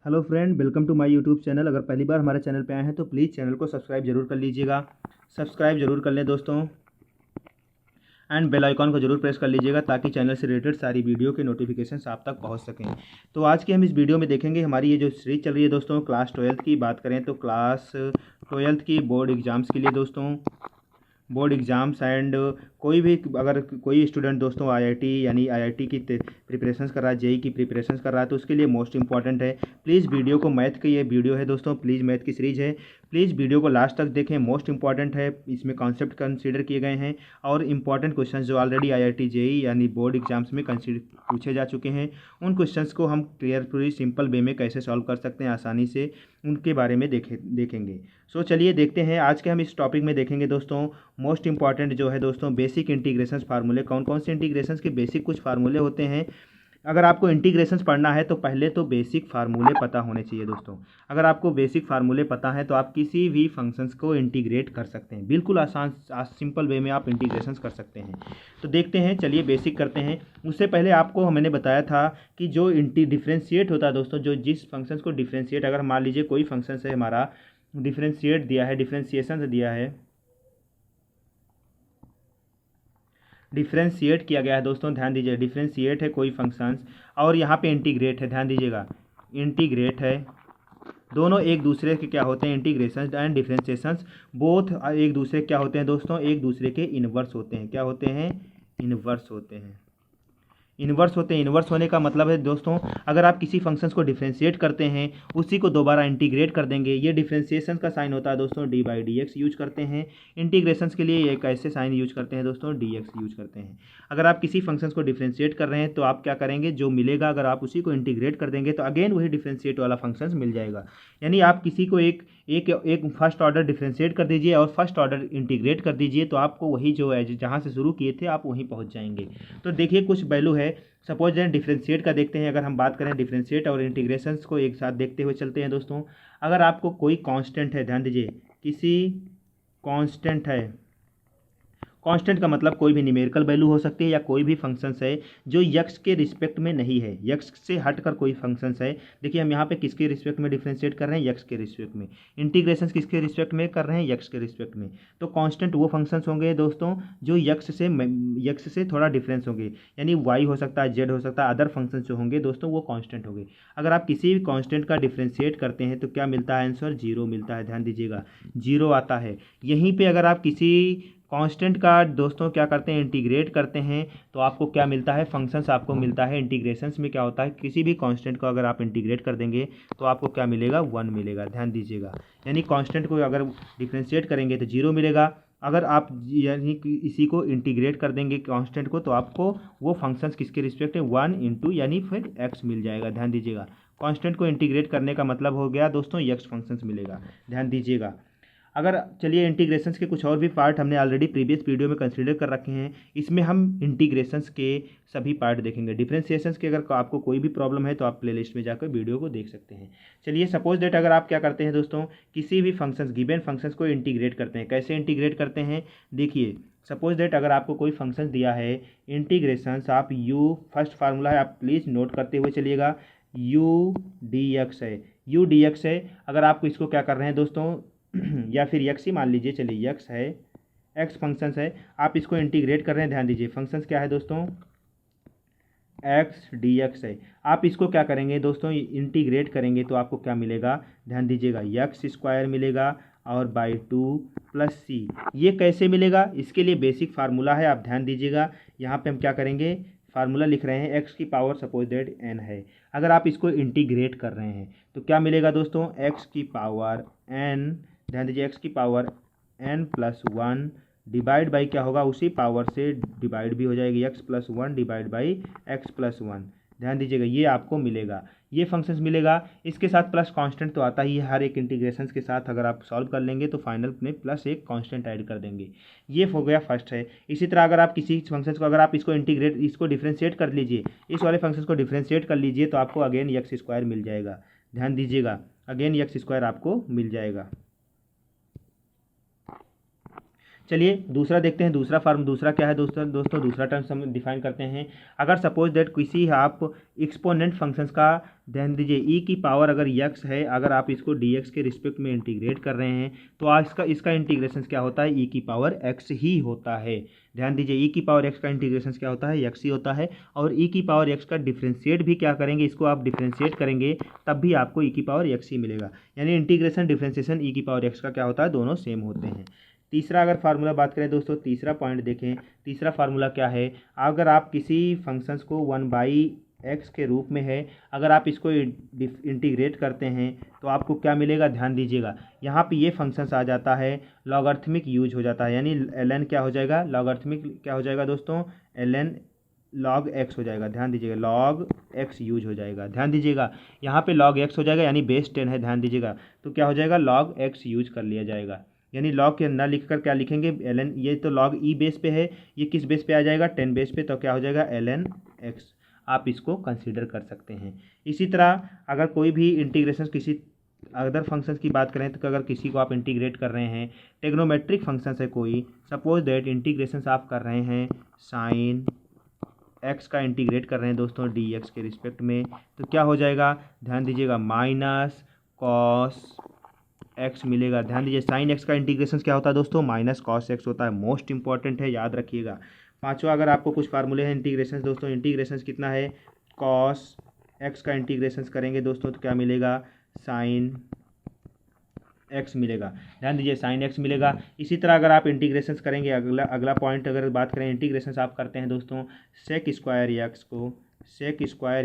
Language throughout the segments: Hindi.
Hello friend, welcome to my YouTube channel. अगर पहली बार हमारे चैनल पे आए हैं तो प्लीज़ चैनल को सब्सक्राइब जरूर कर लीजिएगा। सब्सक्राइब जरूर कर लें दोस्तों, एंड बेल आइकॉन को जरूर प्रेस कर लीजिएगा ताकि चैनल से रिलेटेड सारी वीडियो के नोटिफिकेशन आप तक पहुंच सकें। तो आज की हम इस वीडियो में देखेंगे, हमारी ये जो सीरीज चल रही है दोस्तों, क्लास 12th की बात करें तो क्लास 12th की बोर्ड एग्ज़ाम्स के लिए दोस्तों, बोर्ड एग्ज़ाम्स एंड कोई भी अगर कोई स्टूडेंट दोस्तों आईआईटी यानी आईआईटी की प्रिपरेशंस कर रहा है, जेई की प्रिपरेशंस कर रहा है, तो उसके लिए मोस्ट इंपॉर्टेंट है। प्लीज़ वीडियो को, मैथ की ये वीडियो है दोस्तों, प्लीज़ मैथ की सीरीज़ है, प्लीज़ वीडियो को लास्ट तक देखें। मोस्ट इंपॉर्टेंट है, इसमें कॉन्सेप्ट कंसीडर किए गए हैं और इंपॉर्टेंट क्वेश्चन जो ऑलरेडी आईआईटी जेई यानी बोर्ड एग्जाम्स में पूछे जा चुके हैं, उन क्वेश्चंस को हम क्लियरफुली सिंपल वे में कैसे सॉल्व कर सकते हैं आसानी से, उनके बारे में देखेंगे। सो चलिए देखते हैं। आज के हम इस टॉपिक में देखेंगे दोस्तों, मोस्ट इंपॉर्टेंट जो है दोस्तों, बेसिक इंटीग्रेशंस फार्मूले। कौन कौन से इंटीग्रेशंस के बेसिक कुछ फार्मूले होते हैं। अगर आपको इंटीग्रेशंस पढ़ना है तो पहले तो बेसिक फार्मूले पता होने चाहिए दोस्तों। अगर आपको बेसिक फार्मूले पता है तो आप किसी भी फंक्शंस को इंटीग्रेट कर सकते हैं, बिल्कुल आसान सिंपल वे में आप इंटीग्रेशंस कर सकते हैं। तो देखते हैं, चलिए बेसिक करते हैं। उससे पहले आपको मैंने बताया था कि जो डिफ्रेंशिएट होता है दोस्तों, जो जिस फंक्शंस को डिफ्रेंशिएट, अगर मान लीजिए कोई फंक्शन है हमारा, डिफ्रेंशिएट दिया है, डिफ्रेंशिएशन दिया है, डिफ्रेंशिएट किया गया है दोस्तों, ध्यान दीजिए, डिफ्रेंशिएट है कोई फंक्शंस और यहाँ पे इंटीग्रेट है, ध्यान दीजिएगा, इंटीग्रेट है। दोनों एक दूसरे के क्या होते हैं, इंटीग्रेशन एंड डिफ्रेंशिएशंस बोथ एक दूसरे क्या होते हैं दोस्तों, एक दूसरे के इनवर्स होते हैं। क्या होते हैं? इनवर्स होते हैं। इन्वर्स होते हैं। इन्वर्स होने का मतलब है दोस्तों, अगर आप किसी फंक्शंस को डिफ्रेंशिएट करते हैं, उसी को दोबारा इंटीग्रेट कर देंगे, ये डिफ्रेंशिएशन का साइन होता है दोस्तों, D by D x use करते हैं। इंटीग्रेशंस के लिए एक ऐसे साइन यूज करते हैं दोस्तों, डी एक्स यूज करते हैं। अगर आप किसी फंक्शंस को डिफ्रेंशिएट कर रहे हैं तो आप क्या करेंगे, जो मिलेगा अगर आप उसी को इंटीग्रेट कर देंगे तो अगेन वही डिफ्रेंशिएट वाला फंक्शंस मिल जाएगा। यानी आप किसी को एक एक एक फर्स्ट ऑर्डर डिफ्रेंशिएट कर दीजिए और फर्स्ट ऑर्डर इंटीग्रेट कर दीजिए, तो आपको वही जो है जहाँ से शुरू किए थे आप वहीं पहुँच जाएंगे। तो देखिए कुछ वैल्यू है, सपोज दैट डिफ्रेंशिएट का देखते हैं। अगर हम बात करें डिफ्रेंशिएट और इंटीग्रेशंस को एक साथ देखते हुए चलते हैं दोस्तों। अगर आपको कोई कांस्टेंट है, ध्यान दीजिए, किसी कांस्टेंट है, कांस्टेंट का मतलब कोई भी न्यूमेरिकल वैल्यू हो सकती है या कोई भी फंक्शंस है जो यक्स के रिस्पेक्ट में नहीं है, यक्स से हटकर कोई फंक्शंस है। देखिए हम यहाँ पे किसके रिस्पेक्ट में डिफ्रेंशिएट कर रहे हैं, यक्स के रिस्पेक्ट में। इंटीग्रेशन किसके रिस्पेक्ट में कर रहे हैं, यक्स के रिस्पेक्ट में। तो कांस्टेंट वो फंक्शंस होंगे दोस्तों जो यक्स से थोड़ा डिफरेंस होंगे, यानी वाई हो सकता है, जेड हो सकता है, अदर फंक्शन जो होंगे दोस्तों वो कांस्टेंट होंगे। अगर आप किसी भी कांस्टेंट का डिफ्रेंशिएट करते हैं तो क्या मिलता है, आंसर जीरो मिलता है। ध्यान दीजिएगा, जीरो आता है। यहीं पे अगर आप किसी कांस्टेंट का दोस्तों क्या करते हैं, इंटीग्रेट करते हैं, तो आपको क्या मिलता है, फंक्शंस आपको मिलता है। इंटीग्रेशंस में क्या होता है, किसी भी कांस्टेंट को अगर आप इंटीग्रेट कर देंगे तो आपको क्या मिलेगा, वन मिलेगा। ध्यान दीजिएगा, यानी कांस्टेंट को अगर डिफ्रेंशिएट करेंगे तो जीरो मिलेगा। अगर आप यानी कि इसी को इंटीग्रेट कर देंगे कांस्टेंट को, तो आपको वो फंक्शंस किसके रिस्पेक्ट है, वन इंटू यानी फिर एक्स मिल जाएगा। ध्यान दीजिएगा, कांस्टेंट को इंटीग्रेट करने का मतलब हो गया दोस्तों एक्स फंक्शंस मिलेगा। ध्यान दीजिएगा। अगर चलिए इंटीग्रेशंस के कुछ और भी पार्ट हमने ऑलरेडी प्रीवियस वीडियो में कंसीडर कर रखे हैं, इसमें हम इंटीग्रेशंस के सभी पार्ट देखेंगे। डिफरेंशिएशंस के अगर आपको कोई भी प्रॉब्लम है तो आप प्लेलिस्ट में जाकर वीडियो को देख सकते हैं। चलिए सपोज दैट अगर आप क्या करते हैं दोस्तों, किसी भी फंक्शंस, गिवन फंक्शंस को इंटीग्रेट करते हैं। कैसे इंटीग्रेट करते हैं, देखिए सपोज दैट अगर आपको कोई फंक्शन दिया है, इंटीग्रेशंस आप यू, फर्स्ट फार्मूला है, आप प्लीज़ नोट करते हुए चलिएगा, यू डी एक्स है, यू डी एक्स है। अगर आपको इसको क्या कर रहे हैं दोस्तों या फिर यक्स ही मान लीजिए, चलिए यक्स है, एक्स फंक्शंस है, आप इसको इंटीग्रेट कर रहे हैं। ध्यान दीजिए फंक्शंस क्या है दोस्तों, एक्स डी एक्स है। आप इसको क्या करेंगे दोस्तों, इंटीग्रेट करेंगे तो आपको क्या मिलेगा, ध्यान दीजिएगा, यक्स स्क्वायर मिलेगा और बाई टू प्लस सी। ये कैसे मिलेगा, इसके लिए बेसिक फार्मूला है, आप ध्यान दीजिएगा। यहाँ पे हम क्या करेंगे, फार्मूला लिख रहे हैं, एक्स की पावर सपोज दैट एन है। अगर आप इसको इंटीग्रेट कर रहे हैं तो क्या मिलेगा दोस्तों, एक्स की पावर एन, ध्यान दीजिए, एक्स की power n plus one divide by क्या होगा, उसी पावर से डिवाइड भी हो जाएगी, x plus one divide by x plus one. ध्यान दीजिएगा, ये आपको मिलेगा, ये फंक्शंस मिलेगा। इसके साथ प्लस कांस्टेंट तो आता ही है हर एक इंटीग्रेशंस के साथ। अगर आप सॉल्व कर लेंगे तो फाइनल में प्लस एक कांस्टेंट ऐड कर देंगे। ये हो गया फर्स्ट है। इसी तरह अगर आप किसी फंक्शंस को, अगर आप इसको इंटीग्रेट, इसको डिफ्रेंशिएट कर लीजिए, इस वाले फंक्शंस को डिफ्रेंशिएट कर लीजिए तो आपको अगेन एक्स स्क्वायर मिल जाएगा। ध्यान दीजिएगा, अगेन एक्स स्क्वायर आपको मिल जाएगा। चलिए दूसरा देखते हैं। दूसरा क्या है दोस्तों दूसरा टर्म हम डिफाइन करते हैं। अगर सपोज दैट किसी आप एक्सपोनेंट फंक्शंस का, ध्यान दीजिए ई की पावर अगर यक्स है, अगर आप इसको डी एक्स के रिस्पेक्ट में इंटीग्रेट कर रहे हैं तो आज इसका इंटीग्रेशन क्या होता है, ई की पावर एक्स ही होता है। ध्यान दीजिए ई की पावर एक्स का इंटीग्रेशन क्या होता है, एक्स ही होता है। और ई की पावर एक्स का डिफ्रेंशिएट भी क्या करेंगे, इसको आप डिफ्रेंशिएट करेंगे तब भी आपको ई की पावर एक्स ही मिलेगा। यानी इंटीग्रेशन डिफ्रेंशिएशन ई की पावर एक्स का क्या होता है, दोनों सेम होते हैं। तीसरा अगर फार्मूला बात करें दोस्तों, तीसरा पॉइंट देखें, तीसरा फार्मूला क्या है। अगर आप किसी फंक्शंस को 1/x के रूप में है, अगर आप इसको इंटीग्रेट करते हैं तो आपको क्या मिलेगा, ध्यान दीजिएगा यहाँ पे ये फंक्शंस आ जाता है, लॉगरिथमिक यूज हो जाता है। यानी ln क्या हो जाएगा, लॉगरिथमिक क्या हो जाएगा दोस्तों, ln log x हो जाएगा। ध्यान दीजिएगा log x यूज हो जाएगा। ध्यान दीजिएगा यहाँ पे log x हो जाएगा, यानी बेस 10 है, ध्यान दीजिएगा तो क्या हो जाएगा, log x यूज कर लिया जाएगा। यानी लॉग के ना लिखकर क्या लिखेंगे, ln, ये तो log ई बेस पे है, ये किस बेस पे आ जाएगा, 10 बेस पे, तो क्या हो जाएगा ln x। आप इसको कंसीडर कर सकते हैं। इसी तरह अगर कोई भी इंटीग्रेशन किसी अदर फंक्शंस की बात करें तो अगर किसी को आप इंटीग्रेट कर रहे हैं, टेग्नोमेट्रिक फंक्शंस है कोई, सपोज दैट इंटीग्रेशन आप कर रहे हैं साइन एक्स का इंटीग्रेट कर रहे हैं दोस्तों डी एक्स के रिस्पेक्ट में, तो क्या हो जाएगा, ध्यान दीजिएगा माइनस कॉस एक्स मिलेगा। ध्यान दीजिए साइन एक्स का इंटीग्रेशन क्या होता है दोस्तों, माइनस कॉस एक्स होता है। मोस्ट इंपॉर्टेंट है, याद रखिएगा। पांचवा अगर आपको कुछ फार्मूले हैं इंटीग्रेशन दोस्तों, इंटीग्रेशन कितना है, कॉस एक्स का इंटीग्रेशन करेंगे दोस्तों तो क्या मिलेगा, साइन एक्स मिलेगा। ध्यान दीजिए साइन एक्स मिलेगा। इसी तरह अगर आप इंटीग्रेशन करेंगे, अगला पॉइंट अगर बात करें इंटीग्रेशन आप करते हैं दोस्तों, सेक स्क्वायर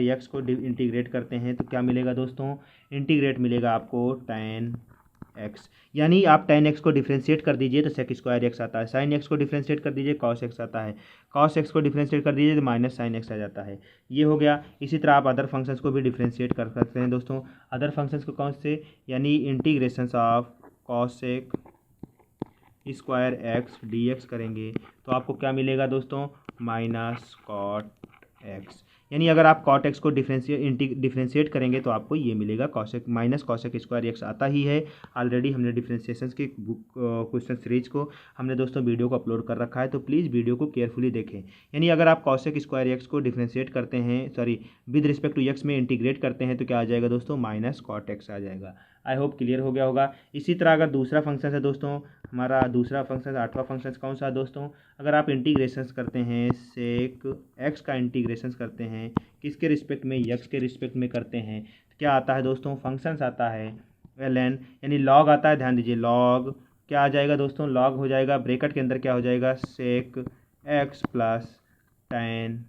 एक्स को इंटीग्रेट करते हैं तो क्या मिलेगा दोस्तों, इंटीग्रेट मिलेगा आपको tan एक्स। यानी आप tan एक्स को डिफ्रेंशिएट कर दीजिए तो सेक स्क्वायर एक्स आता है, साइन एक्स को डिफ्रेंशिएट कर दीजिए कॉस एक्स आता है, कॉस एक्स को डिफ्रेंशिएट कर दीजिए तो माइनस साइन एक्स आ जाता है। ये हो गया। इसी तरह आप अदर फंक्शंस को भी डिफ्रेंशिएट कर सकते हैं दोस्तों। अदर फंक्शंस को कौन से, यानी integration of cosec square x d x करेंगे तो आपको क्या मिलेगा दोस्तों, माइनस कॉट एक्स। यानी अगर आप कॉट एक्स को डिफ्रेंशिएट करेंगे तो आपको ये मिलेगा cosec minus cosec square x आता ही है। ऑलरेडी हमने डिफ्रेंशिएशंस की बुक क्वेश्चन सीरीज को हमने दोस्तों वीडियो को अपलोड कर रखा है, तो प्लीज़ वीडियो को केयरफुली देखें। यानी अगर आप कॉसेक स्क्वायर एक्स को डिफ्रेंशिएट करते हैं, विद रिस्पेक्ट टू एक्स में इंटीग्रेट करते हैं तो क्या आ जाएगा दोस्तों, माइनस कॉट एक्स आ जाएगा। आई होप क्लियर हो गया होगा। इसी तरह अगर दूसरा फंक्शन है दोस्तों, हमारा दूसरा फंक्शन, आठवां फंक्शन कौन सा है दोस्तों, अगर आप इंटीग्रेशन करते हैं सेक एक्स का इंटीग्रेशन करते हैं किसके रिस्पेक्ट में, एक्स के रिस्पेक्ट में करते हैं तो क्या आता है दोस्तों, फंक्शंस आता है ln, यानी लॉग आता है। ध्यान दीजिए लॉग क्या आ जाएगा दोस्तों, लॉग हो जाएगा, ब्रैकेट के अंदर क्या हो जाएगा, sec x plus tan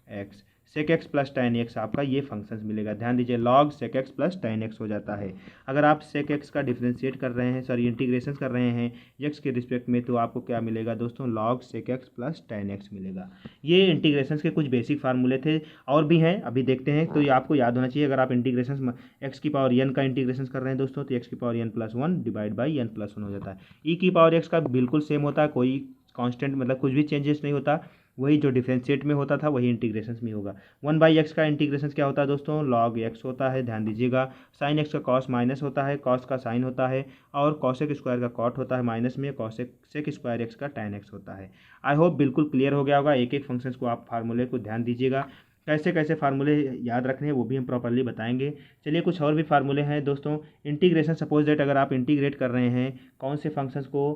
x, sec x plus tan x आपका ये फंक्शंस मिलेगा। ध्यान दीजिए log sec x plus tan x हो जाता है। अगर आप सेक एक्स का डिफ्रेंशिएट कर रहे हैं, इंटीग्रेशन कर रहे हैं एक्स के रिस्पेक्ट में तो आपको क्या मिलेगा दोस्तों, log sec x plus tan x मिलेगा। ये इंटीग्रेशन के कुछ बेसिक फार्मूले थे, और भी हैं अभी देखते हैं। तो ये आपको याद होना चाहिए। अगर आप इंटीग्रेशन एक्स की पावर एन का इंटीग्रेशन कर रहे हैं दोस्तों तो एक्स की power n plus one divide by n plus one हो जाता है। ई की पावर एक्स का बिल्कुल सेम होता है, कोई कांस्टेंट मतलब कुछ भी चेंजेस नहीं होता, वही जो डिफरेंशिएट में होता था वही इंटीग्रेशन में होगा। 1/x का इंटीग्रेशन क्या होता है दोस्तों, log x होता है। ध्यान दीजिएगा साइन एक्स का कॉस माइनस होता है, कॉस का साइन होता है, और कॉसेक स्क्वायर का कॉट होता है माइनस में, कॉसेक सेक स्क्वायर एक्स का tan x होता है। आई होप बिल्कुल क्लियर हो गया होगा। एक एक फंक्शंस को आप फार्मूले को ध्यान दीजिएगा, कैसे कैसे फार्मूले याद रखने हैं वो भी हम प्रॉपरली बताएंगे। चलिए कुछ और भी फार्मूले हैं दोस्तों। इंटीग्रेशन सपोज दैट अगर आप इंटीग्रेट कर रहे हैं कौन से फंक्शंस को,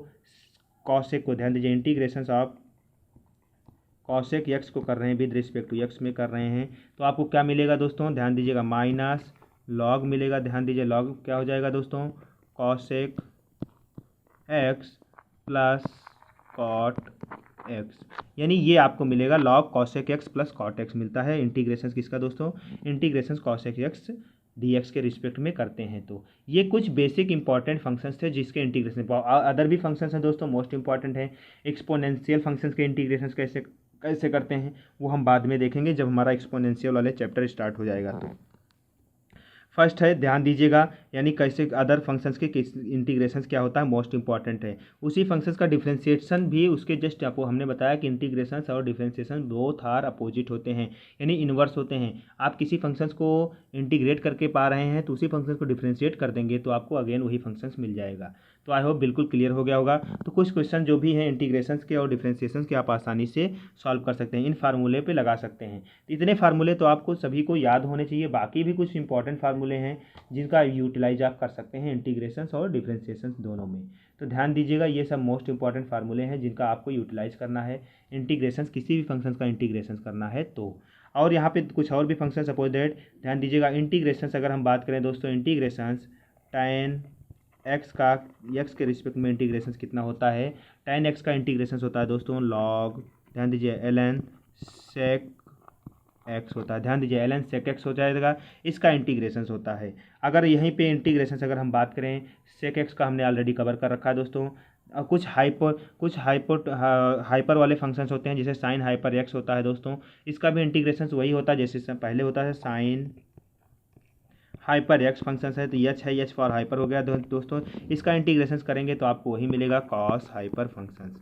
कॉसेक को, ध्यान दीजिए इंटीग्रेशन ऑफ कॉसेक एक्स को कर रहे हैं विद रिस्पेक्ट टू एक्स में कर रहे हैं तो आपको क्या मिलेगा दोस्तों, ध्यान दीजिएगा माइनस लॉग मिलेगा। ध्यान दीजिए लॉग क्या हो जाएगा दोस्तों, cosec x plus cot x, यानी ये आपको मिलेगा log cosec x plus cot x मिलता है। इंटीग्रेशन किसका दोस्तों, integration cosec x d x के रिस्पेक्ट में करते हैं। तो ये कुछ बेसिक इंपॉर्टेंट फंक्शंस थे जिसके इंटीग्रेशन, अदर भी फंक्शंस हैं दोस्तों मोस्ट इंपॉर्टेंट है। एक्सपोनेंशियल फंक्शंस के इंटीग्रेशन कैसे करते हैं वो हम बाद में देखेंगे जब हमारा एक्सपोनेंशियल वाले चैप्टर स्टार्ट हो जाएगा। तो फर्स्ट है ध्यान दीजिएगा, यानी कैसे अदर फंक्शंस के इंटीग्रेशंस क्या होता है मोस्ट इंपॉर्टेंट है। उसी फंक्शंस का डिफरेंशिएशन भी उसके जस्ट आपको हमने बताया कि इंटीग्रेशंस और डिफरेंशिएशन बोथ आर अपोजिट होते हैं, यानी इन्वर्स होते हैं। आप किसी फंक्शंस को इंटीग्रेट करके पा रहे हैं तो उसी फंक्शन को डिफरेंशिएट कर देंगे तो आपको अगेन वही फंक्शंस मिल जाएगा। तो आई होप बिल्कुल क्लियर हो गया होगा। तो कुछ क्वेश्चन जो भी हैं इंटीग्रेशंस के और डिफरेंशिएशंस के आप आसानी से सॉल्व कर सकते हैं, इन फार्मूले पे लगा सकते हैं। तो इतने फार्मूले तो आपको सभी को याद होने चाहिए। बाकी भी कुछ इंपॉर्टेंट फार्मूले हैं जिनका यूटिलाइज आप कर सकते हैं इंटीग्रेशंस और डिफरेंशिएशंस दोनों में। तो ध्यान दीजिएगा, ये सब मोस्ट इंपॉर्टेंट फार्मूले हैं जिनका आपको यूटिलाइज करना है इंटीग्रेशंस, किसी भी फंक्शन का इंटीग्रेशन करना है तो। और यहाँ पे कुछ और भी फंक्शन सपोज दैट, ध्यान दीजिएगा इंटीग्रेशंस अगर हम बात करें दोस्तों, इंटीग्रेशंस tan एक्स का एक्स के रिस्पेक्ट में इंटीग्रेशन कितना होता है, tan एक्स का इंटीग्रेशन होता है दोस्तों log, ध्यान दीजिए ln sec एक्स होता है, ध्यान दीजिए ln sec एक्स हो जाएगा, इसका इंटीग्रेशन होता है। अगर यहीं पे इंटीग्रेशन अगर हम बात करें, sec एक्स का हमने ऑलरेडी कवर कर रखा है दोस्तों। कुछ हाइपर वाले फंक्शंस होते हैं जैसे साइन हाइपर एक्स होता है दोस्तों, इसका भी इंटीग्रेशन वही होता है जैसे पहले होता है साइन हाइपर एक्स फंक्शन है, तो एच है, एच फॉर हाइपर हो गया दोस्तों। इसका इंटीग्रेशन करेंगे तो आपको वही मिलेगा कॉस हाइपर फंक्शंस।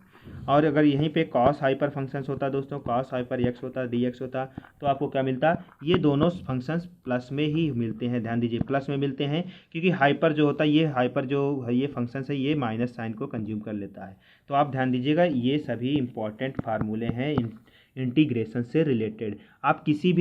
और अगर यहीं पे कॉस हाइपर फंक्शंस होता है दोस्तों, कॉस हाइपर एक्स होता, डी एक्स होता, तो आपको क्या मिलता, ये दोनों फंक्शंस प्लस में ही मिलते हैं। ध्यान दीजिए प्लस में मिलते हैं क्योंकि हाइपर जो होता है, ये हाइपर जो है ये फंक्शंस है, ये माइनस साइन को कंज्यूम कर लेता है। तो आप ध्यान दीजिएगा, ये सभी इंपॉर्टेंट फार्मूले हैं इंटीग्रेशन से रिलेटेड। आप किसी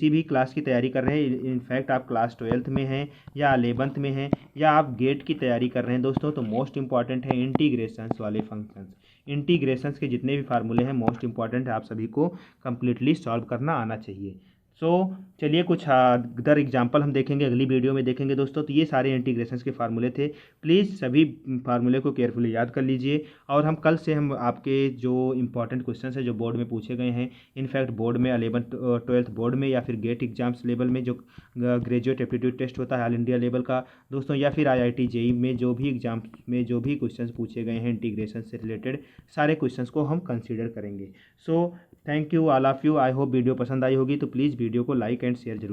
भी क्लास की तैयारी कर रहे हैं, इनफैक्ट आप क्लास 12th में हैं या 11th में हैं या आप गेट की तैयारी कर रहे हैं दोस्तों, तो मोस्ट इंपॉर्टेंट है इंटीग्रेशंस वाले फंक्शंस। इंटीग्रेशंस के जितने भी फार्मूले हैं मोस्ट इंपॉर्टेंट है, आप सभी को कंप्लीटली सॉल्व करना आना चाहिए। सो चलिए कुछ अदर एग्जांपल हम देखेंगे, अगली वीडियो में देखेंगे दोस्तों। तो ये सारे इंटीग्रेशंस के फार्मूले थे, प्लीज़ सभी फार्मूले को केयरफुली याद कर लीजिए। और हम कल से हम आपके जो इंपॉर्टेंट क्वेश्चन है जो बोर्ड में पूछे गए हैं, इनफैक्ट बोर्ड में 11th 12th बोर्ड में या फिर गेट एग्जाम्स लेवल में जो ग्रेजुएट एप्टीट्यूड टेस्ट होता है ऑल इंडिया लेवल का दोस्तों, या फिर IIT JEE में जो भी एग्जाम में जो भी क्वेश्चन पूछे गए हैं इंटीग्रेशन से रिलेटेड, सारे क्वेश्चंस को हम कंसीडर करेंगे। So thank you all of you. I hope video पसंद आई होगी, तो प्लीज़ वीडियो को लाइक एंड शेयर जरूर।